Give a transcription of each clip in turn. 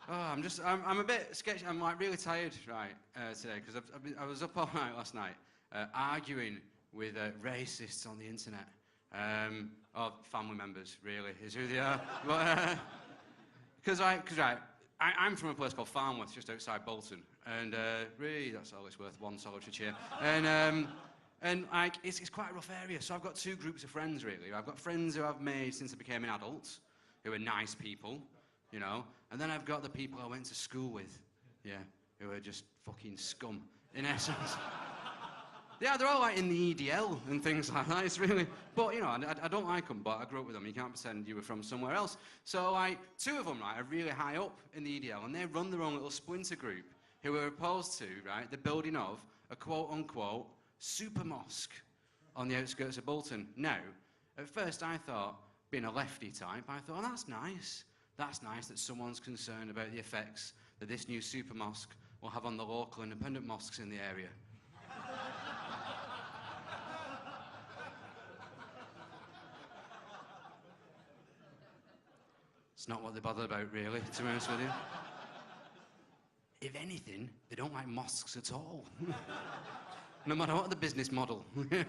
I'm a bit sketchy. I'm like really tired, right, today, because I was up all night last night arguing with racists on the internet. Or family members, really, is who they are. Because I'm from a place called Farnworth, just outside Bolton, and really, that's all it's worth, one solitary cheer. And like, it's quite a rough area, so I've got two groups of friends, really. I've got friends who I've made since I became an adult, who are nice people, you know, and then I've got the people I went to school with, who are just fucking scum, in essence. Yeah, they're all like in the EDL and things like that. It's really, but you know, I don't like them, but I grew up with them. You can't pretend you were from somewhere else. So like, two of them, right, are really high up in the EDL, and they run their own little splinter group who are opposed to, right, the building of a quote-unquote super mosque on the outskirts of Bolton. Now, at first I thought, being a lefty type, I thought, oh, that's nice. That's nice that someone's concerned about the effects that this new super mosque will have on the local independent mosques in the area. It's not what they're bothered about, really, to be honest with you. If anything, they don't like mosques at all. No matter what the business model. They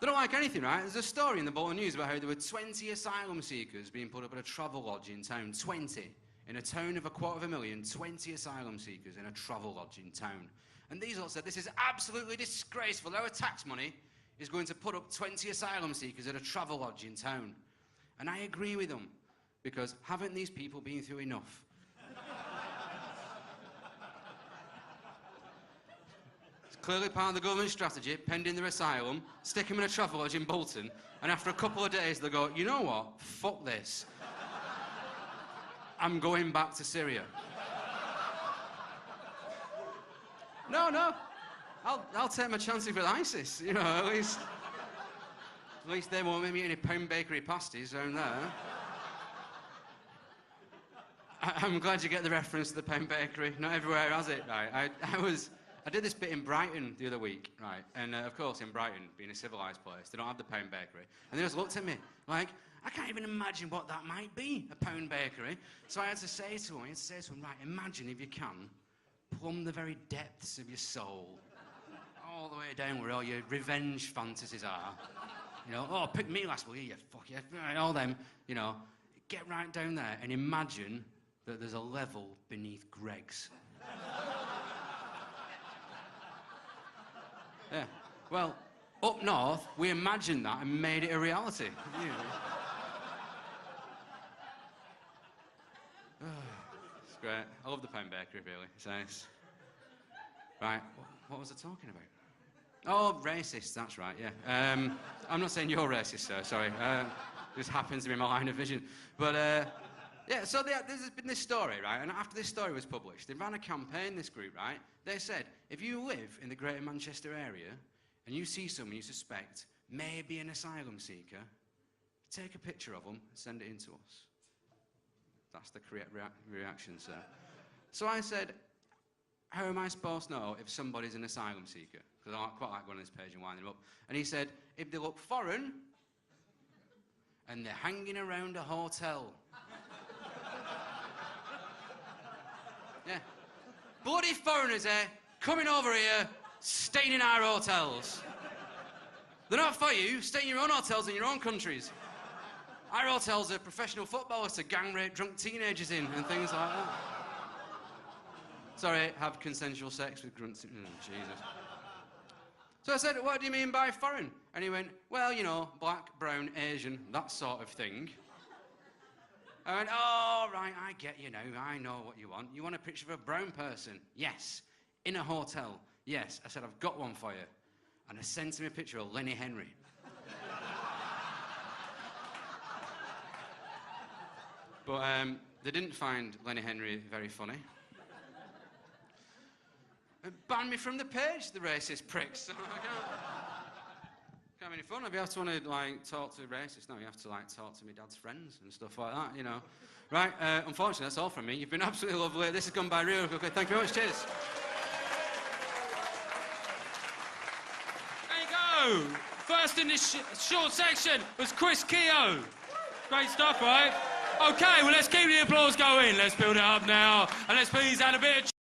don't like anything, right? There's a story in the Bolton News about how there were 20 asylum seekers being put up at a travel lodge in town. 20. In a town of 250,000, 20 asylum seekers in a travel lodge in town. And these all said, this is absolutely disgraceful. Our tax money is going to put up 20 asylum seekers at a travel lodge in town. And I agree with them, because haven't these people been through enough? It's clearly part of the government strategy, pending their asylum, stick them in a travel lodge in Bolton, and after a couple of days they go, you know what, fuck this. I'm going back to Syria. No, I'll take my chances with ISIS, you know, at least they won't make me any pound bakery pasties around there. I'm glad you get the reference to the pound bakery. Not everywhere has it, right? I did this bit in Brighton the other week, right? And of course, in Brighton, being a civilised place, they don't have the pound bakery. And they just looked at me like, I can't even imagine what that might be, a pound bakery. So I had to say to him, right, imagine if you can, plumb the very depths of your soul, all the way down where all your revenge fantasies are. You know, oh, pick me last, will you fuck yeah, all them, you know. Get right down there and imagine that there's a level beneath Greg's. Yeah, well, up north, we imagined that and made it a reality. Yeah. It's great. I love the pound bakery, really. It's nice. Right, what was I talking about? Oh, racist, that's right, yeah. I'm not saying you're racist, sir, sorry. This happens to be my line of vision. But, yeah, so there's been this story, right? And after this story was published, they ran a campaign, this group, right? They said, if you live in the Greater Manchester area and you see someone you suspect may be an asylum seeker, take a picture of them and send it in to us. That's the correct reaction, sir. So I said, how am I supposed to know if somebody's an asylum seeker? Because I quite like going on this page and winding them up. And he said, if they look foreign and they're hanging around a hotel. Yeah. Bloody foreigners, coming over here, staying in our hotels. They're not for you. Stay in your own hotels in your own countries. Our hotels are professional footballers to gang rape drunk teenagers in and things like that. Sorry, have consensual sex with grunts. Jesus. So I said, what do you mean by foreign? And he went, well, you know, black, brown, Asian, that sort of thing. I went, oh, right, I get you now. I know what you want. You want a picture of a brown person? Yes. In a hotel? Yes. I said, I've got one for you. And I sent him a picture of Lenny Henry. But they didn't find Lenny Henry very funny. Ban me from the page, the racist pricks. So I can't have any fun. If you have to want to like talk to racists, no, you have to like talk to my dad's friends and stuff like that, you know. Right, unfortunately, that's all from me. You've been absolutely lovely. This has gone by real quickly. Thank you very much. Cheers. There you go. First in this short section was Kehoe. Great stuff, right? Okay, well, let's keep the applause going. Let's build it up now. And let's please add a bit of